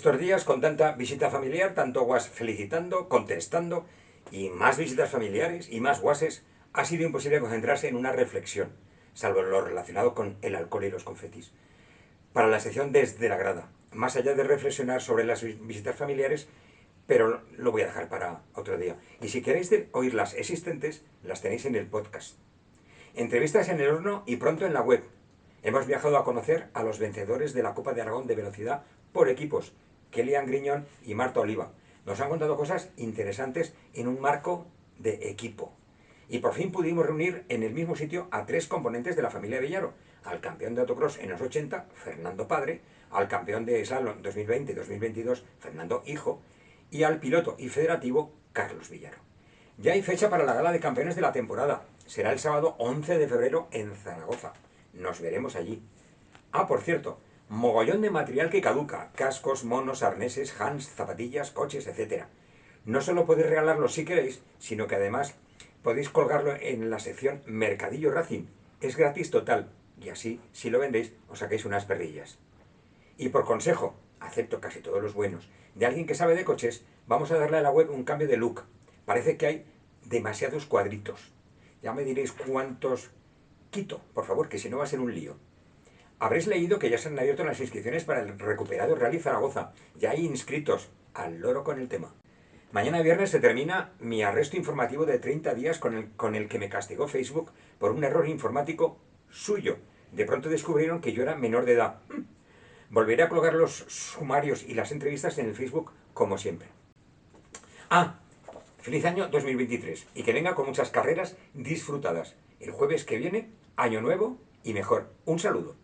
Estos días, con tanta visita familiar, tanto guas felicitando, contestando, y más visitas familiares y más guases, ha sido imposible concentrarse en una reflexión, salvo lo relacionado con el alcohol y los confetis. Para la sección Desde la Grada, más allá de reflexionar sobre las visitas familiares, pero lo voy a dejar para otro día. Y si queréis oír las existentes, las tenéis en el podcast. Entrevistas en el horno y pronto en la web. Hemos viajado a conocer a los vencedores de la Copa de Aragón de Velocidad por equipos, Kelian Griñón y Marta Oliva. Nos han contado cosas interesantes en un marco de equipo. Y por fin pudimos reunir en el mismo sitio a tres componentes de la familia Villaro. Al campeón de autocross en los 80, Fernando Padre, al campeón de slalom 2020 y 2022, Fernando Hijo, y al piloto y federativo, Carlos Villaro. Ya hay fecha para la gala de campeones de la temporada. Será el sábado 11 de febrero en Zaragoza. Nos veremos allí. Ah, por cierto, mogollón de material que caduca. Cascos, monos, arneses, hands, zapatillas, coches, etc. No solo podéis regalarlo si queréis, sino que además podéis colgarlo en la sección Mercadillo Racing. Es gratis total. Y así, si lo vendéis, os sacáis unas perrillas. Y por consejo, acepto casi todos los buenos, de alguien que sabe de coches, vamos a darle a la web un cambio de look. Parece que hay demasiados cuadritos. Ya me diréis cuántos quito, por favor, que si no va a ser un lío. Habréis leído que ya se han abierto las inscripciones para el recuperado Rally Zaragoza. Ya hay inscritos. Al loro con el tema. Mañana viernes se termina mi arresto informativo de 30 días con el que me castigó Facebook por un error informático suyo. De pronto descubrieron que yo era menor de edad. Volveré a colgar los sumarios y las entrevistas en el Facebook como siempre. Ah, feliz año 2023 y que venga con muchas carreras disfrutadas. El jueves que viene, año nuevo y mejor. Un saludo.